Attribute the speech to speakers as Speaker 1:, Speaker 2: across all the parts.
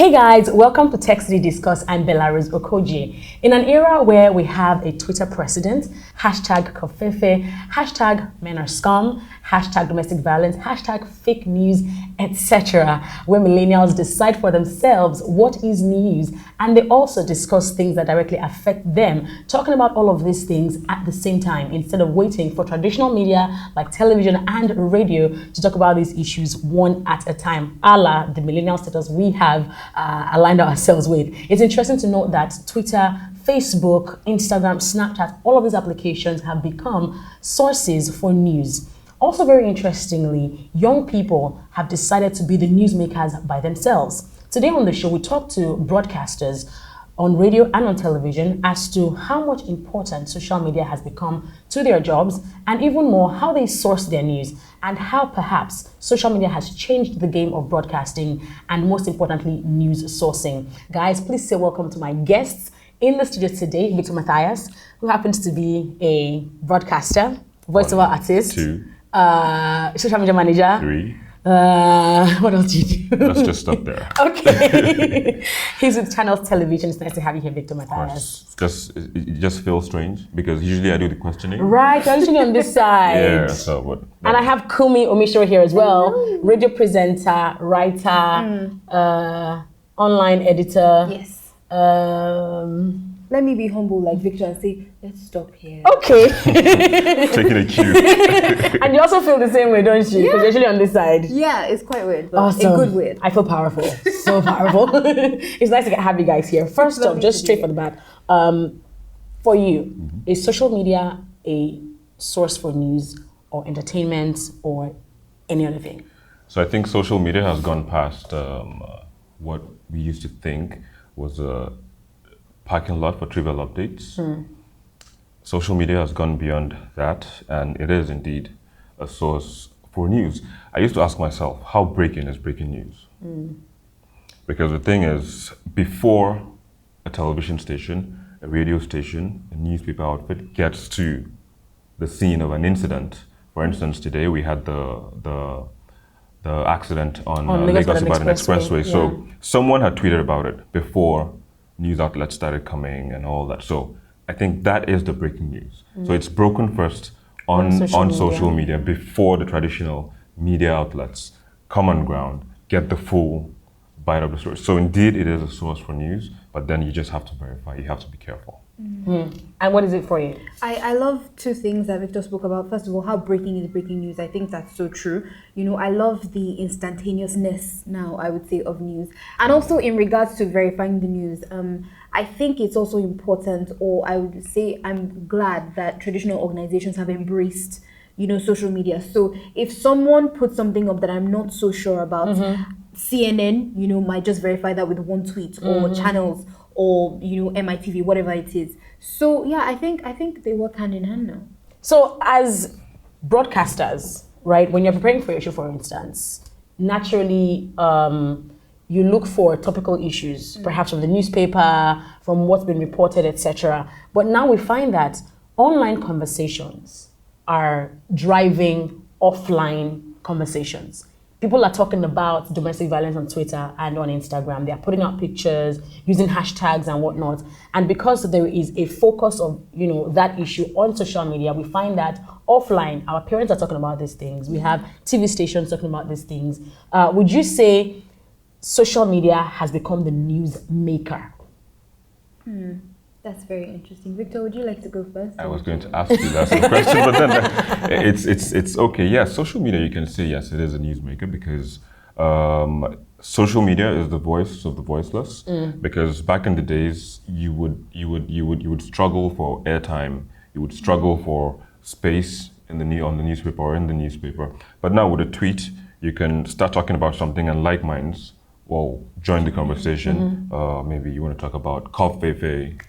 Speaker 1: Hey guys, welcome to TechCity DisQus. I'm Belarus Okoji. In an era where we have a Twitter president, hashtag Kofefe, hashtag men are scum, hashtag domestic violence, hashtag fake news, etc., where millennials decide for themselves what is news, and they also discuss things that directly affect them, talking about all of these things at the same time instead of waiting for traditional media like television and radio to talk about these issues one at a time, a la the millennial status we have aligned ourselves with. It's interesting to note that Twitter, Facebook, Instagram, Snapchat, all of these applications have become sources for news. Also, very interestingly, young people have decided to be the newsmakers by themselves. Today on the show, we talk to broadcasters on radio and on television as to how much important social media has become to their jobs, and even more, how they source their news, and how perhaps social media has changed the game of broadcasting and, most importantly, news sourcing. Guys, please say welcome to my guests in the studio today, Victor Matthias, who happens to be a broadcaster, voiceover artist, social media manager.
Speaker 2: 3.
Speaker 1: What else do you do?
Speaker 2: Let's just stop there.
Speaker 1: Okay. He's with Channels Television. It's nice to have you here, Victor Matthias.
Speaker 2: It just feels strange because usually I do the questioning.
Speaker 1: Right, you're usually on this side.
Speaker 2: Yeah, so what?
Speaker 1: And I have Kumi Omishiro here as well, radio presenter, writer, online editor.
Speaker 3: Yes.
Speaker 1: Let
Speaker 3: me be humble like Victor and say, let's stop here.
Speaker 1: Okay.
Speaker 2: Taking a cue.
Speaker 1: And you also feel the same way, don't you? Because you're usually on this side.
Speaker 3: Yeah, it's quite weird, but
Speaker 1: awesome.
Speaker 3: a good weird.
Speaker 1: I feel powerful. So powerful. It's nice to have you guys here. First off, just straight from the bat, for you, is social media a source for news or entertainment or any other thing?
Speaker 2: So I think social media has gone past what we used to think was a parking lot for trivial updates. Social media has gone beyond that, and it is indeed a source for news. I used to ask myself, how breaking is breaking news? Because the thing is, before a television station, a radio station, a newspaper outfit gets to the scene of an incident, for instance, today we had the accident on Lagos-Ibadan Expressway.
Speaker 1: Yeah.
Speaker 2: So someone had tweeted about it before news outlets started coming and all that. So I think that is the breaking news. So it's broken first on social media before the traditional media outlets come on ground, get the full bite of the story. So indeed it is a source for news, but then you just have to verify, you have to be careful.
Speaker 1: And what is it for you?
Speaker 3: I love two things that Victor spoke about. First of all, how breaking is breaking news. I think that's so true. You know, I love the instantaneousness now, I would say, of news. And also in regards to verifying the news, I think it's also important, or I would say I'm glad that traditional organizations have embraced, social media. So if someone puts something up that I'm not so sure about, CNN, might just verify that with one tweet, or channels, or MITV, whatever it is. So yeah, I think they work hand in hand now.
Speaker 1: So as broadcasters, right, when you're preparing for your show, for instance, naturally you look for topical issues, perhaps from the newspaper, from what's been reported, etc. But now we find that online conversations are driving offline conversations. People are talking about domestic violence on Twitter and on Instagram. They are putting out pictures, using hashtags and whatnot. And because there is a focus of, that issue on social media, we find that offline, our parents are talking about these things. We have TV stations talking about these things. Would you say social media has become the news maker?
Speaker 3: That's very interesting. Victor, would you like to go first?
Speaker 2: I was going to ask you that same question, but then it's okay. Yeah, social media, you can say yes, it is a newsmaker because social media is the voice of the voiceless. Because back in the days, you would struggle for airtime, you would struggle for space on the newspaper or in the newspaper. But now with a tweet, you can start talking about something, and like minds will join the conversation. Maybe you want to talk about Kofefe.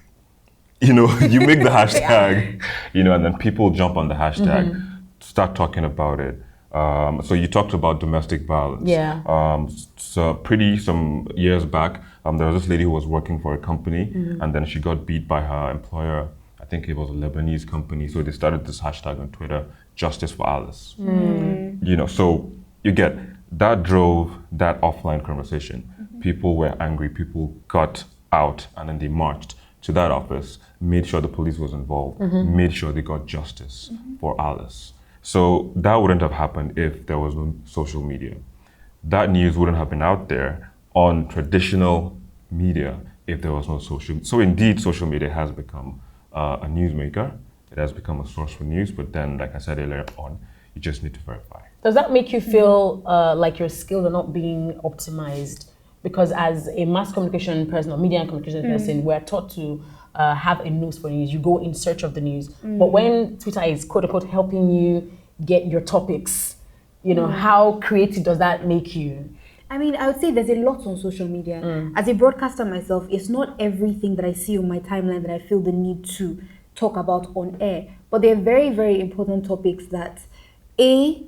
Speaker 2: You make the hashtag, and then people jump on the hashtag, start talking about it. So you talked about domestic violence.
Speaker 1: Yeah.
Speaker 2: So some years back, there was this lady who was working for a company, and then she got beat by her employer. I think it was a Lebanese company. So they started this hashtag on Twitter, Justice for Alice. So you get that drove that offline conversation. people were angry, people got out, and then they marched to that office, made sure the police was involved, made sure they got justice for Alice. So that wouldn't have happened if there was no social media. That news wouldn't have been out there on traditional media if there was no social. So indeed, social media has become a newsmaker. It has become a source for news, but then, like I said earlier on, you just need to verify.
Speaker 1: Does that make you feel like your skills are not being optimized? Because as a mass communication person or media and communication person, we're taught to have a nose for news. You go in search of the news. But when Twitter is quote unquote helping you get your topics, you know, how creative does that make you?
Speaker 3: I mean, I would say there's a lot on social media. As a broadcaster myself, it's not everything that I see on my timeline that I feel the need to talk about on air. But they're very, very important topics that, they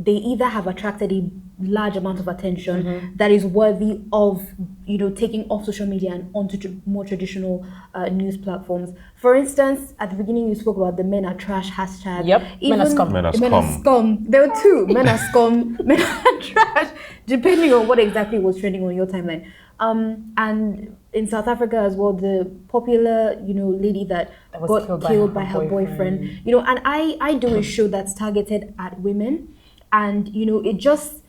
Speaker 3: either have attracted a large amount of attention that is worthy of, you know, taking off social media and onto more traditional news platforms. For instance, at the beginning you spoke about the men are trash hashtag.
Speaker 1: Yep, men are scum.
Speaker 2: Men are
Speaker 3: Men are
Speaker 2: scum.
Speaker 3: scum. There were two, men are scum, men are trash, depending on what exactly was trending on your timeline. And in South Africa as well, the popular, you know, lady that
Speaker 1: was
Speaker 3: got killed by her boyfriend. You know, and I do a show that's targeted at women, and you know, it just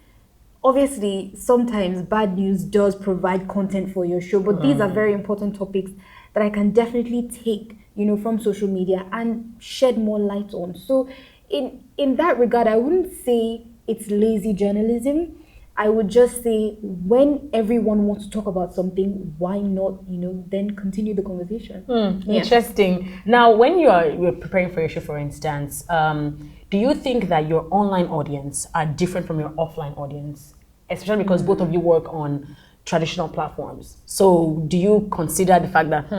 Speaker 3: obviously sometimes bad news does provide content for your show, but these are very important topics that I can definitely take, you know, from social media and shed more light on. So in that regard, I wouldn't say it's lazy journalism. I would just say when everyone wants to talk about something, why not, you know, then continue the conversation.
Speaker 1: Interesting. Now, when you're preparing for your show, for instance, do you think that your online audience are different from your offline audience? Especially because both of you work on traditional platforms. So do you consider the fact that,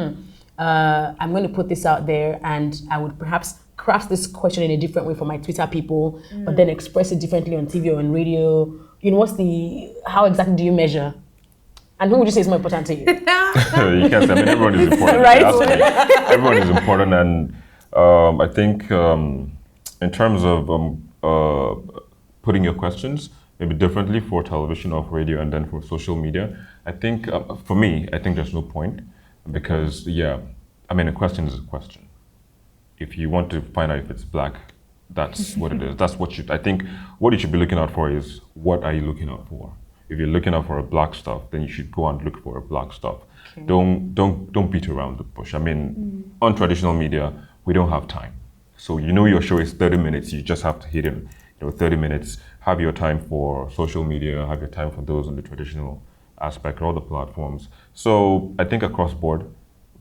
Speaker 1: I'm going to put this out there and I would perhaps craft this question in a different way for my Twitter people, but then express it differently on TV or on radio? You know, how exactly do you measure? And who would you say is more important to you?
Speaker 2: You can't say, I mean, everyone is important.
Speaker 1: Right?
Speaker 2: Everyone is important, and I think in terms of putting your questions maybe differently for television or for radio and then for social media, I think for me, I think there's no point because, I mean, a question is a question. If you want to find out if it's black, that's what it is. That's what I think what you should be looking out for is what are you looking out for? If you're looking out for a black stuff, then you should go and look for a black stuff. Okay. Don't beat around the bush. I mean, on traditional media, we don't have time. So you know your show is 30 minutes, you just have to hit it, 30 minutes. Have your time for social media, have your time for those on the traditional aspect, all the platforms. So I think across board,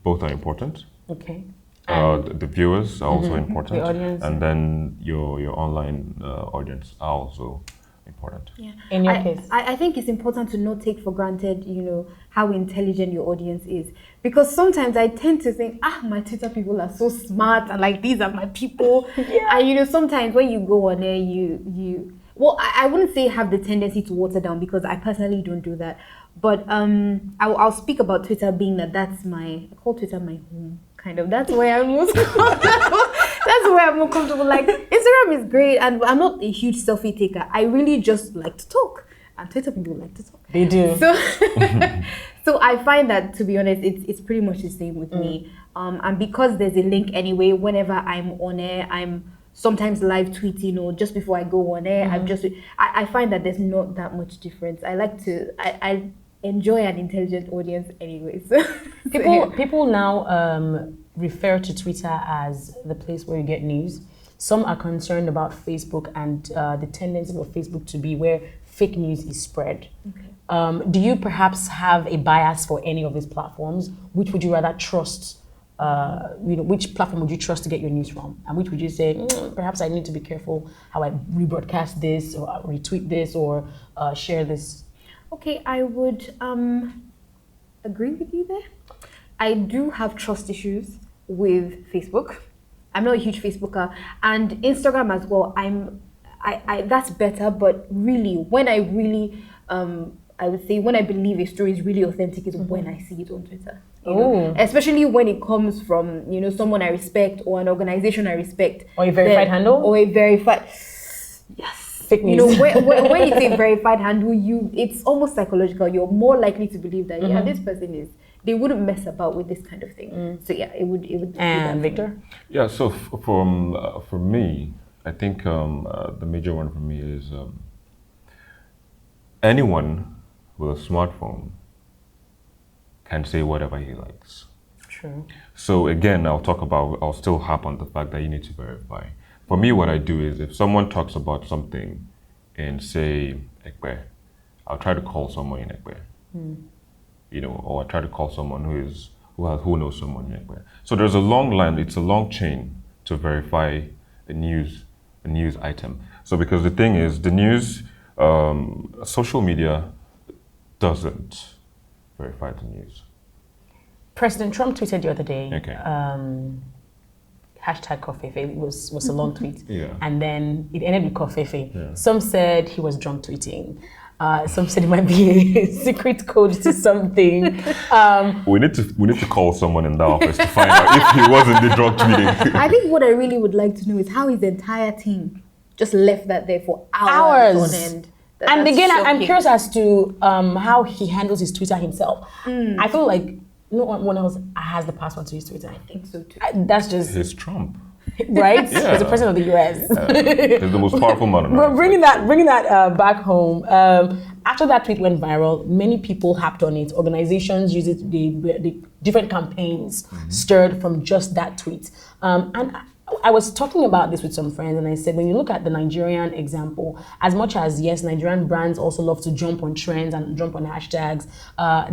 Speaker 2: both are important.
Speaker 1: Okay.
Speaker 2: The viewers are also important,
Speaker 1: the audience,
Speaker 2: and then your online audience are also important.
Speaker 3: Yeah.
Speaker 1: In your case,
Speaker 3: I think it's important to not take for granted, you know, how intelligent your audience is, because sometimes I tend to think, my Twitter people are so smart, and like these are my people. And you know, sometimes when you go on there, well, I wouldn't say have the tendency to water down, because I personally don't do that. But I'll speak about Twitter being I call Twitter my home. Kind of. That's where I'm most comfortable. That's where I'm more comfortable. Like, Instagram is great, and I'm not a huge selfie taker. I really just like to talk, and Twitter people like to talk.
Speaker 1: They do.
Speaker 3: So, so I find that, to be honest, it's pretty much the same with me. And because there's a link anyway, whenever I'm on air, I'm sometimes live tweeting, or just before I go on air, I find that there's not that much difference. I enjoy an intelligent audience anyways.
Speaker 1: People now refer to Twitter as the place where you get news. Some are concerned about Facebook and the tendency of Facebook to be where fake news is spread. Okay. Do you perhaps have a bias for any of these platforms? Which would you rather trust? Which platform would you trust to get your news from? And which would you say, perhaps I need to be careful how I rebroadcast this, or retweet this, or share this?
Speaker 3: Okay, I would agree with you there. I do have trust issues with Facebook. I'm not a huge Facebooker, and Instagram as well. I that's better, but really, when I really I would say when I believe a story is really authentic is when I see it on Twitter. You know? Especially when it comes from someone I respect or an organization I respect.
Speaker 1: Or a verified handle.
Speaker 3: Or a verified. Yes.
Speaker 1: fake
Speaker 3: You
Speaker 1: news.
Speaker 3: know, when it's a verified handle, it's almost psychological. You're more likely to believe that this person is. They wouldn't mess about with this kind of thing. So yeah, it would.
Speaker 1: And Victor?
Speaker 2: Yeah. So for me, I think the major one for me is anyone with a smartphone can say whatever he likes.
Speaker 1: True.
Speaker 2: So again, I'll still harp on the fact that you need to verify. For me, what I do is if someone talks about something in, say, Ekpe, I'll try to call someone in Ekpe. You know, or I try to call someone who knows someone in Ekpe. So there's a long line, it's a long chain to verify a news item. So because the thing is, the news, social media doesn't verify the news.
Speaker 1: President Trump tweeted the other day,
Speaker 2: Okay.
Speaker 1: hashtag Kofefe. It was a long tweet.
Speaker 2: Yeah.
Speaker 1: And then it ended with Kofefe.
Speaker 2: Yeah.
Speaker 1: Some said he was drunk tweeting. Some said it might be a secret code to something.
Speaker 2: We need to call someone in the office to find out if he was in the drug tweeting.
Speaker 3: I think what I really would like to know is how his entire team just left that there for hours on end.
Speaker 1: And
Speaker 3: That's
Speaker 1: again, I'm
Speaker 3: shocking.
Speaker 1: curious as to how he handles his Twitter himself. I feel like no one else has the password to his Twitter.
Speaker 3: I think so too.
Speaker 1: That's just
Speaker 2: He's Trump.
Speaker 1: right.
Speaker 2: Yeah.
Speaker 1: He's the president of the US.
Speaker 2: He's the most powerful man on
Speaker 1: But
Speaker 2: earth.
Speaker 1: bringing that back home, after that tweet went viral, many people hopped on it. Organizations used it. The different campaigns stirred from just that tweet. And I was talking about this with some friends, and I said, when you look at the Nigerian example, as much as yes, Nigerian brands also love to jump on trends and jump on hashtags,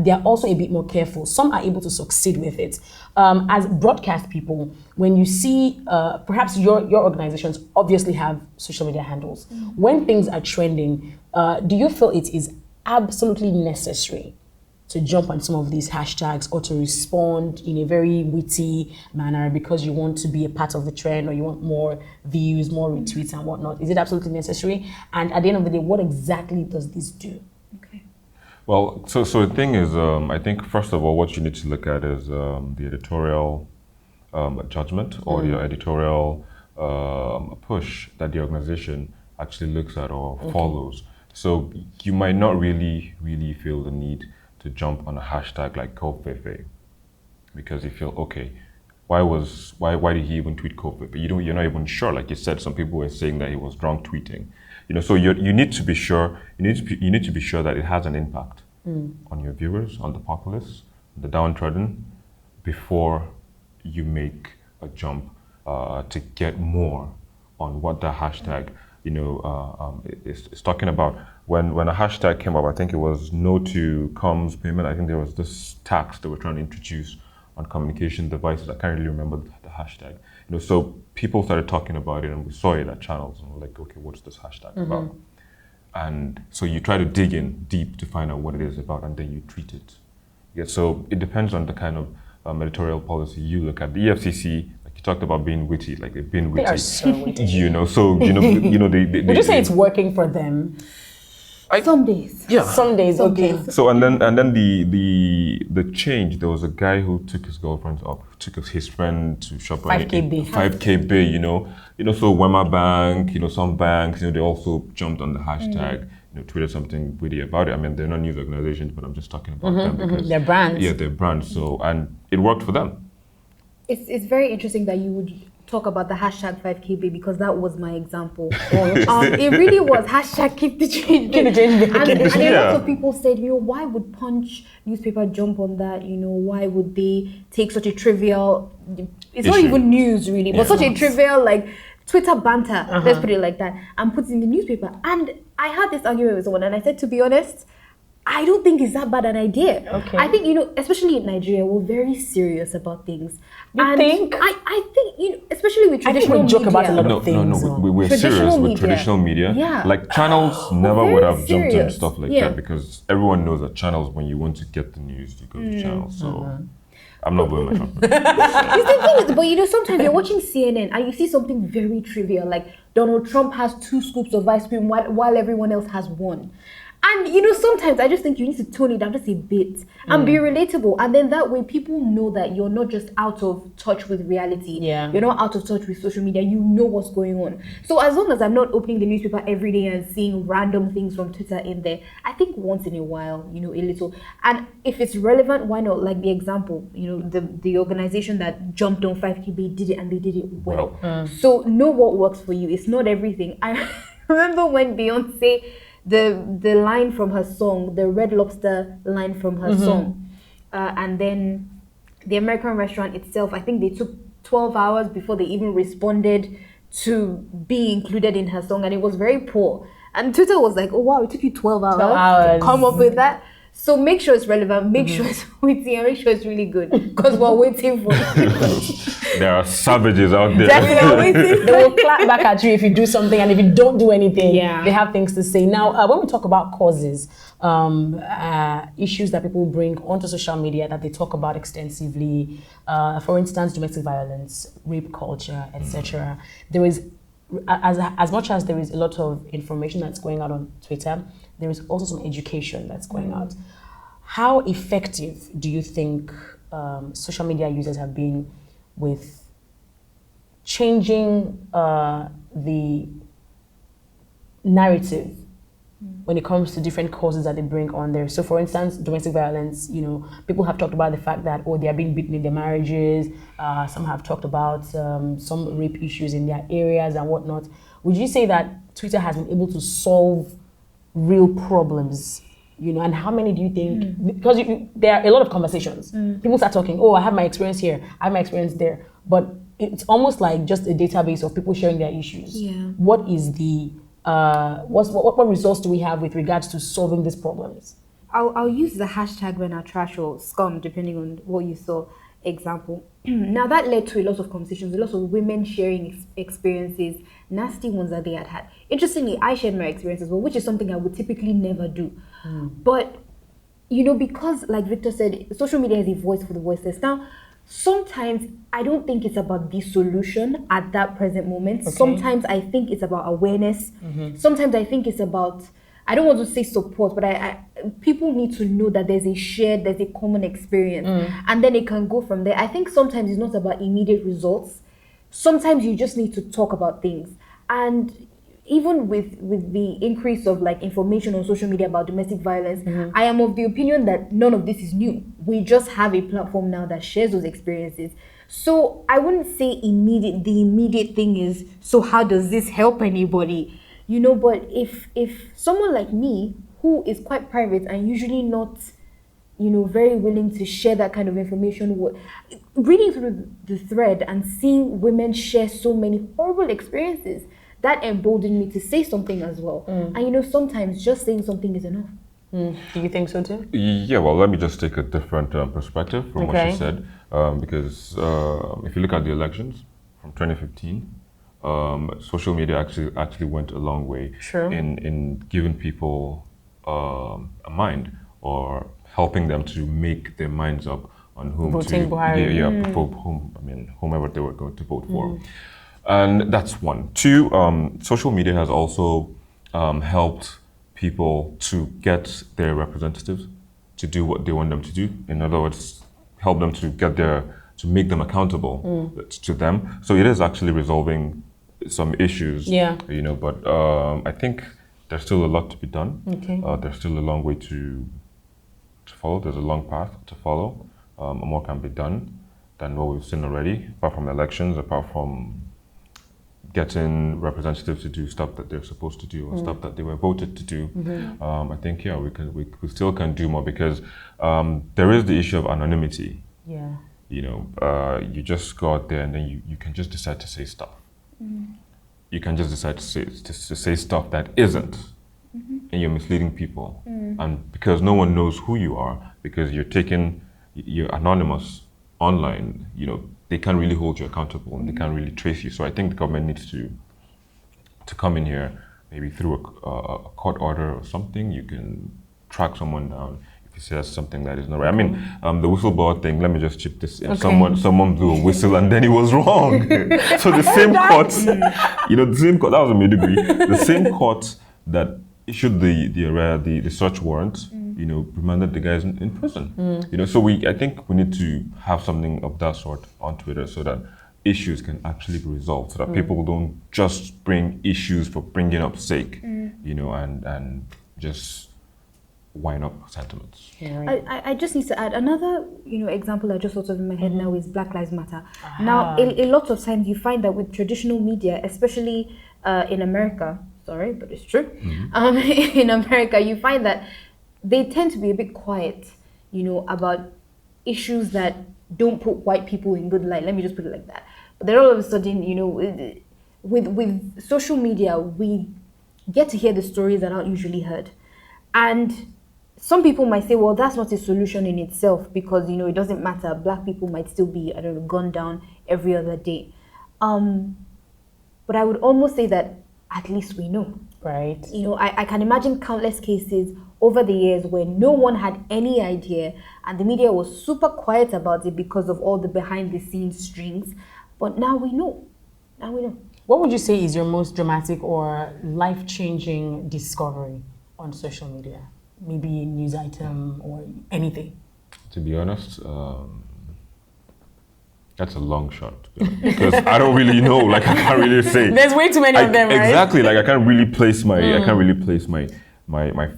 Speaker 1: they are also a bit more careful. Some are able to succeed with it. As broadcast people, when you see, perhaps your organizations obviously have social media handles. When things are trending, do you feel it is absolutely necessary to jump on some of these hashtags or to respond in a very witty manner because you want to be a part of the trend or you want more views, more retweets and whatnot? Is it absolutely necessary? And at the end of the day, what exactly does this do?
Speaker 3: Okay.
Speaker 2: Well, so the thing is, I think first of all, what you need to look at is the editorial judgment or the editorial push that the organization actually looks at or follows. So you might not really feel the need to jump on a hashtag like Kofefe because you feel, okay, why did he even tweet Kofefe? You're not even sure. Like you said, some people were saying that he was drunk tweeting. You know, so you need to be sure. You need to be sure that it has an impact on your viewers, on the populace, the downtrodden, before you make a jump to get more on what the hashtag is talking about. When a hashtag came up, I think it was no to comms payment. I think there was this tax they were trying to introduce on communication devices. I can't really remember the hashtag. You know, so people started talking about it, and we saw it at channels, and we're like, okay, what's this hashtag about? And so you try to dig in deep to find out what it is about, and then you treat it. Yeah. So it depends on the kind of editorial policy you look at. The EFCC. You talked about being witty, like they've been witty.
Speaker 1: They are so witty.
Speaker 2: You know, so they
Speaker 1: Would you say it's working for them?
Speaker 3: Some days.
Speaker 2: Yeah.
Speaker 1: Some days, okay.
Speaker 2: So and then the change. There was a guy who took his girlfriend up, took his friend to shop
Speaker 1: 5K
Speaker 2: 5K bay. You know. So Wema Bank, some banks, they also jumped on the hashtag. Tweeted something witty about it. I mean, they're not news organizations, but I'm just talking about them because
Speaker 1: They're brands.
Speaker 2: Yeah, they're brands. So and it worked for them.
Speaker 3: It's very interesting that you would talk about the hashtag 5KB because that was my example. It really was hashtag keep the change big. And a lot of people said, why would Punch newspaper jump on that? Why would they take such a trivial, it's not even news really, but such a trivial like Twitter banter, let's put it like that, and put it in the newspaper. And I had this argument with someone and I said, to be honest, I don't think it's that bad an idea.
Speaker 1: Okay.
Speaker 3: I think, especially in Nigeria, we're very serious about things.
Speaker 1: You think?
Speaker 3: I think, especially with traditional
Speaker 1: we joke
Speaker 3: media.
Speaker 1: about a lot of things.
Speaker 2: No, we're
Speaker 3: Traditional
Speaker 2: serious with
Speaker 3: media.
Speaker 2: traditional media.
Speaker 3: Yeah.
Speaker 2: Like channels never
Speaker 3: very
Speaker 2: would have jumped
Speaker 3: serious.
Speaker 2: on stuff like
Speaker 3: Yeah.
Speaker 2: that because everyone knows that channels, when you want to get the news, you go to channels. So I'm not going my
Speaker 3: It's the thing is, but sometimes you're watching CNN and you see something very trivial, like Donald Trump has 2 scoops of ice cream while everyone else has 1. And sometimes I just think you need to tone it down just a bit and be relatable. And then that way people know that you're not just out of touch with reality.
Speaker 1: Yeah.
Speaker 3: You're not out of touch with social media. You know what's going on. So as long as I'm not opening the newspaper every day and seeing random things from Twitter in there, I think once in a while, a little. And if it's relevant, why not? Like the example, the organization that jumped on 5KB did it and they did it well. So know what works for you. It's not everything. I remember when Beyonce, the line from her song, the Red Lobster line from her song, and then the American restaurant itself, I think they took 12 hours before they even responded to be included in her song, and it was very poor. And Twitter was like, oh wow, it took you 12 hours to come up with that. So make sure it's relevant, make sure it's witty, and make sure it's really good, because we're waiting for it.
Speaker 2: There are savages out there.
Speaker 3: Definitely waiting.
Speaker 1: They will clap back at you if you do something, and if you don't do anything,
Speaker 3: Yeah.
Speaker 1: they have things to say. Now, when we talk about causes, issues that people bring onto social media that they talk about extensively, for instance, domestic violence, rape culture, etc. There is, as much as there is a lot of information that's going out on Twitter, there is also some education that's going out. How effective do you think social media users have been with changing the narrative when it comes to different causes that they bring on there? So for instance, domestic violence, people have talked about the fact that, they are being beaten in their marriages. Some have talked about some rape issues in their areas and whatnot. Would you say that Twitter has been able to solve real problems? And how many do you think, because there are a lot of conversations. People start talking, I have my experience here, I have my experience there. But it's almost like just a database of people sharing their issues.
Speaker 3: Yeah.
Speaker 1: What is the what results do we have with regards to solving these problems?
Speaker 3: I'll use the hashtag when our trash or scum, depending on what you saw, example. Now that led to a lot of conversations, a lot of women sharing experiences, nasty ones that they had. Interestingly, I shared my experience as well, which is something I would typically never do. But, because like Victor said, social media is a voice for the voiceless. Now, sometimes I don't think it's about the solution at that present moment.
Speaker 1: Okay.
Speaker 3: Sometimes I think it's about awareness. Sometimes I think it's about, I don't want to say support, but I people need to know that there's a common experience, and then it can go from there. I think sometimes it's not about immediate results. Sometimes you just need to talk about things. And even with the increase of information on social media about domestic violence, I am of the opinion that none of this is new. We just have a platform now that shares those experiences. So I wouldn't say the immediate thing is, so how does this help anybody? But if someone like me, who is quite private and usually not, very willing to share that kind of information, reading through the thread and seeing women share so many horrible experiences, that emboldened me to say something as well. And sometimes just saying something is enough.
Speaker 1: Do you think so too?
Speaker 2: Yeah, well, let me just take a different perspective from what she said, because if you look at the elections from 2015, social media actually went a long way in giving people a mind, or helping them to make their minds up on whom
Speaker 1: Voting
Speaker 2: whomever they were going to vote for. And that's one. Two, social media has also helped people to get their representatives to do what they want them to do. In other words, help them to make them accountable to them. So it is actually resolving some issues.
Speaker 1: Yeah.
Speaker 2: But I think there's still a lot to be done.
Speaker 1: Okay.
Speaker 2: There's still a long way to follow. There's a long path to follow. More can be done than what we've seen already, apart from elections, apart from getting representatives to do stuff that they're supposed to do, or stuff that they were voted to do. I think we still can do more, because there is the issue of anonymity.
Speaker 1: Yeah.
Speaker 2: You just go out there and then you can just decide to say stuff. You can just decide to say stuff that isn't, and you're misleading people. And because no one knows who you are, because you're anonymous online, they can't really hold you accountable, and they can't really trace you. So I think the government needs to come in here, maybe through a court order or something. You can track someone down if he says something that is not right. I mean, the whistleblower thing, let me just chip this in.
Speaker 1: Okay.
Speaker 2: Someone blew a whistle and then he was wrong. So the same court, the same court, that was a Maiduguri, the same court that issued the search warrant, remanded the guys in prison. So I think we need to have something of that sort on Twitter so that issues can actually be resolved, so that people don't just bring issues for bringing up sake, and just wind up sentiments.
Speaker 3: I just need to add another, example I just thought of in my head now is Black Lives Matter. Now, a lot of times you find that with traditional media, especially in America, sorry, but it's true, in America, you find that they tend to be a bit quiet, about issues that don't put white people in good light. Let me just put it like that. But then all of a sudden, with social media, we get to hear the stories that aren't usually heard. And some people might say, well, that's not a solution in itself because, it doesn't matter. Black people might still be, gunned down every other day. But I would almost say that at least we know.
Speaker 1: Right.
Speaker 3: I can imagine countless cases over the years where no one had any idea and the media was super quiet about it because of all the behind the scenes strings. But now we know.
Speaker 1: What would you say is your most dramatic or life-changing discovery on social media? Maybe a news item or anything?
Speaker 2: To be honest, that's a long shot. Because I don't really know. I can't really say.
Speaker 1: There's way too many of them, right?
Speaker 2: Exactly. I can't really place my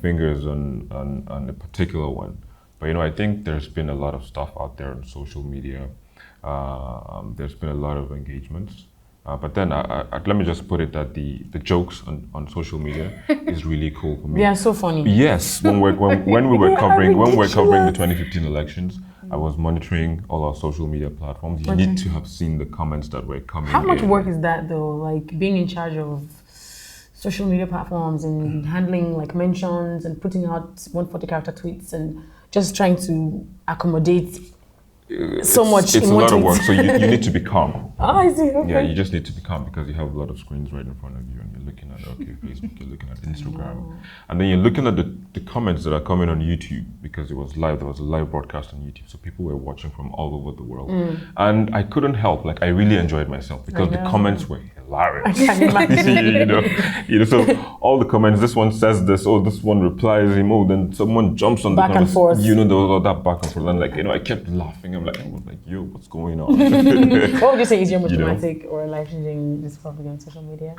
Speaker 2: fingers on a particular one. But I think there's been a lot of stuff out there on social media. There's been a lot of engagements. But then let me just put it that the jokes on social media is really cool for me.
Speaker 1: They are so funny.
Speaker 2: Yes, when we were covering the 2015 elections, I was monitoring all our social media platforms. You need to have seen the comments that were coming.
Speaker 1: How much work is that though? Being in charge of social media platforms and handling mentions and putting out 140 character tweets and just trying to accommodate so much.
Speaker 2: It's a lot of work, so you need to be calm.
Speaker 1: Oh, I see. Okay.
Speaker 2: Yeah, you just need to be calm because you have a lot of screens right in front of you and you're looking at Facebook, you're looking at Instagram, and then you're looking at the comments that are coming on YouTube because it was live. There was a live broadcast on YouTube, so people were watching from all over the world, and I couldn't help. I really enjoyed myself because the comments were hilarious.
Speaker 1: I can imagine.
Speaker 2: So all the comments. This one says this. Oh, this one replies him. Oh, then someone jumps on
Speaker 1: back
Speaker 2: the comments.
Speaker 1: And forth.
Speaker 2: There was all that back and forth, and I kept laughing. I'm like, yo, what's going on?
Speaker 1: What would you say is your most dramatic or life-changing discovery on social media?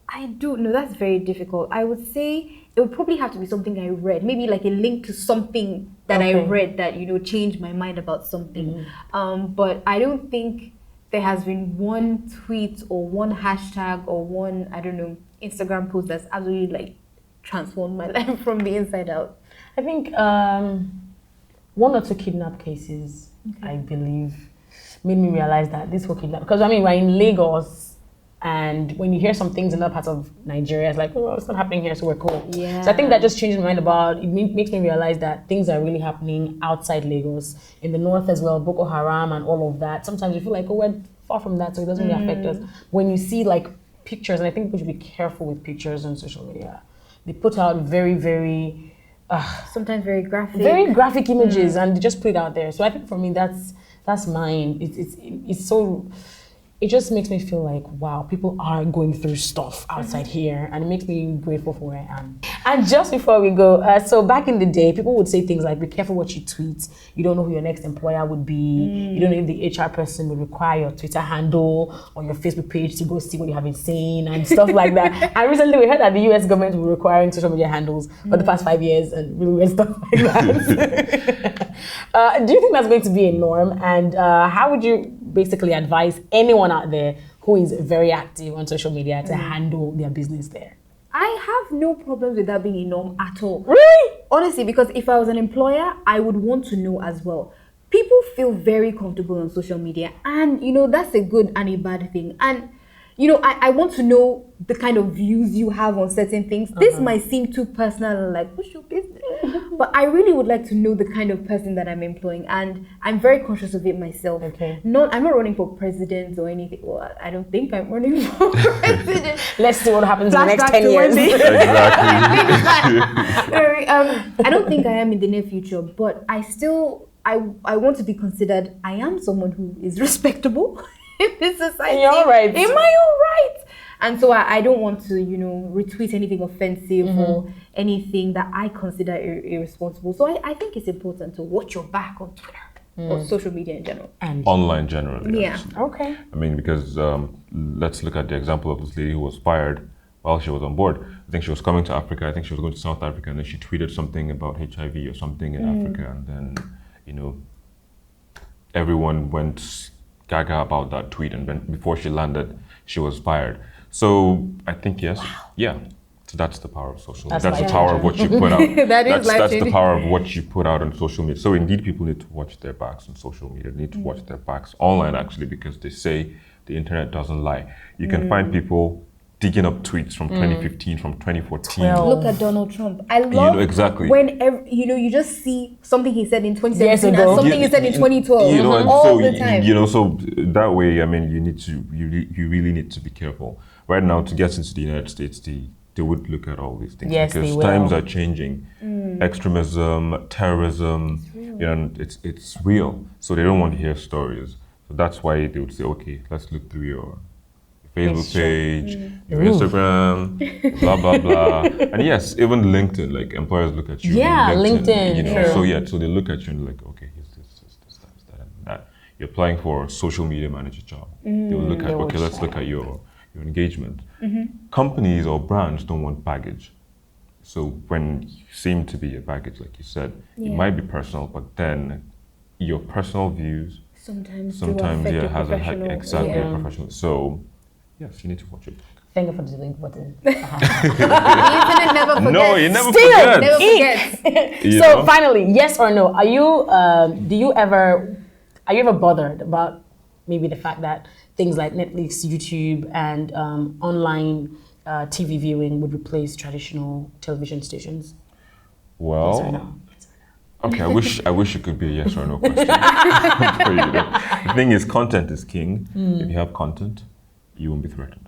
Speaker 3: I don't know. That's very difficult. I would say it would probably have to be something I read. Maybe a link to something that I read that, changed my mind about something. But I don't think there has been one tweet or one hashtag or one, Instagram post that's absolutely transformed my life from the inside out.
Speaker 1: I think one or two kidnap cases, I believe, made me realize that this whole kidnap, because we're in Lagos, and when you hear some things in other parts of Nigeria, it's it's not happening here, so we're cool.
Speaker 3: Yeah.
Speaker 1: So I think that just changed my mind about, it makes me realize that things are really happening outside Lagos, in the north as well, Boko Haram and all of that. Sometimes you feel we're far from that, so it doesn't really affect us. When you see pictures, and I think people should be careful with pictures on social media. They put out very, very
Speaker 3: sometimes very graphic
Speaker 1: images and they just put it out there. So I think for me that's mine. It's so, it just makes me feel wow, people are going through stuff outside here, and it makes me grateful for where I am. And just before we go, so back in the day, people would say things like, be careful what you tweet. You don't know who your next employer would be. You don't know if the HR person will require your Twitter handle or your Facebook page to go see what you have been saying and stuff like that. And recently we heard that the US government will be requiring social media handles for the past 5 years and really weird stuff like that. Do you think that's going to be a norm? And how would you basically advise anyone out there who is very active on social media to handle their business there?
Speaker 3: I have no problems with that being a norm at all.
Speaker 1: Really?
Speaker 3: Honestly, because if I was an employer, I would want to know as well. People feel very comfortable on social media, and that's a good and a bad thing. And I want to know the kind of views you have on certain things. This might seem too personal, what's your business? But I really would like to know the kind of person that I'm employing, and I'm very conscious of it myself.
Speaker 1: Okay.
Speaker 3: I'm not running for president or anything. Well, I don't think I'm running for president.
Speaker 1: Let's see what happens in the next 10 years.
Speaker 2: Exactly.
Speaker 3: I don't think I am in the near future, but I want to be considered. I am someone who is respectable in this society.
Speaker 1: You're all right.
Speaker 3: Am I all right? And so I don't want to, retweet anything offensive or anything that I consider irresponsible. So I think it's important to watch your back on Twitter or social media in general.
Speaker 1: And
Speaker 2: Online generally.
Speaker 3: Yeah.
Speaker 2: Actually.
Speaker 1: okay.
Speaker 2: I mean, because let's look at the example of this lady who was fired while she was on board. I think she was coming to Africa. I think she was going to South Africa, and then she tweeted something about HIV or something in Africa, and then, everyone went gaga about that tweet, and then before she landed, she was fired. So I think yes, yeah. So that's the power of social media. That's the power of what you put out. That's the power of what you put out on social media. So indeed, people need to watch their backs on social media. They need to watch their backs online, actually, because they say the internet doesn't lie. You can find people digging up tweets from 2015, from 2014.
Speaker 1: Well,
Speaker 3: Look at Donald Trump. I love
Speaker 2: exactly.
Speaker 3: when you just see something he said in 2017
Speaker 1: Years
Speaker 3: and
Speaker 1: ago.
Speaker 3: something he said in 2012
Speaker 2: and
Speaker 3: all
Speaker 2: so,
Speaker 3: the time.
Speaker 2: So that way, I mean, you really need to be careful. Right now, to get into the United States, they would look at all these things,
Speaker 1: Yes,
Speaker 2: because
Speaker 1: they will.
Speaker 2: times are changing. Extremism, terrorism, it's real. So they don't want to hear stories. So that's why they would say, okay, let's look through your Facebook page, your Instagram, blah blah blah, and yes, even LinkedIn. Like employers look at you.
Speaker 1: Yeah,
Speaker 2: on
Speaker 1: LinkedIn, true.
Speaker 2: So they look at you and like, okay, here's this, that, and that. You're applying for a social media manager job. They will look at, okay, let's look at your engagement. Companies or brands don't want baggage. So when you seem to be a baggage, like you said, it might be personal, but then your personal views
Speaker 3: Sometimes
Speaker 2: has a professional. So yes, you need to watch it.
Speaker 1: Thank you for the delete button.
Speaker 3: The internet never forgets.
Speaker 2: No, you never
Speaker 1: Still,
Speaker 2: forget.
Speaker 3: Never forgets.
Speaker 1: So finally, yes or no? Are you ever bothered about maybe the fact that things like Netflix, YouTube, and online TV viewing would replace traditional television stations?
Speaker 2: Well,
Speaker 1: Yes or no?
Speaker 2: okay. I wish it could be a yes or no question. The thing is, content is king. If you have content, you won't be threatened.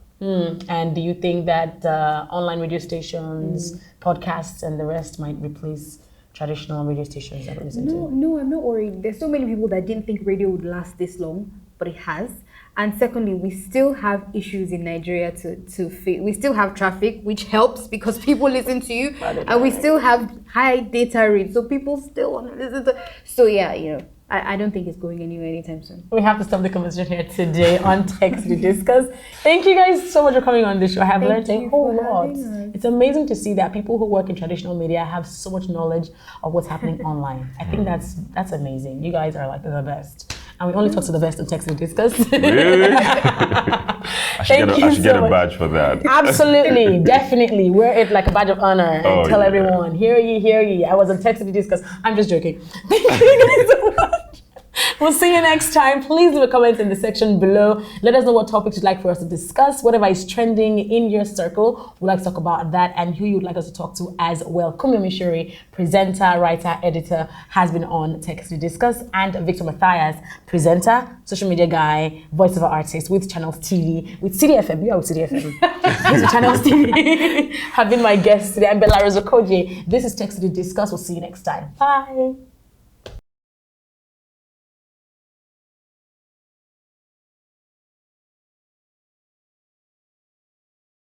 Speaker 1: And do you think that online radio stations, podcasts, and the rest might replace traditional radio stations that we listen to?
Speaker 3: No, I'm not worried. There's so many people that didn't think radio would last this long, but it has. And secondly, we still have issues in Nigeria to face. We still have traffic, which helps because people listen to you, and we still have high data rates, so people still want to listen to. So yeah, I don't think it's going anywhere anytime soon.
Speaker 1: We have to stop the conversation here today on TechCity DisQus. Thank you guys so much for coming on this show. I have learned a whole lot. It's amazing to see that people who work in traditional media have so much knowledge of what's happening online. I think that's amazing. You guys are like the best. And we only talk to the best on TechCity DisQus.
Speaker 2: Really? I should get a badge for that.
Speaker 1: Absolutely, definitely. Wear it like a badge of honor and tell everyone, hear ye. I was on TechCity DisQus. I'm just joking. Thank you guys so much. We'll see you next time. Please leave a comment in the section below. Let us know what topics you'd like for us to discuss. Whatever is trending in your circle, we'd like to talk about that and who you'd like us to talk to as well. Kumi Mishuri, presenter, writer, editor, has been on TechCity DisQus, and Victor Matthias, presenter, social media guy, voiceover artist with Channels TV, with CDFM. You are with CDFM. With Channels TV. Have been my guests today. I'm Belarus Okoje. This is TechCity DisQus. We'll see you next time. Bye.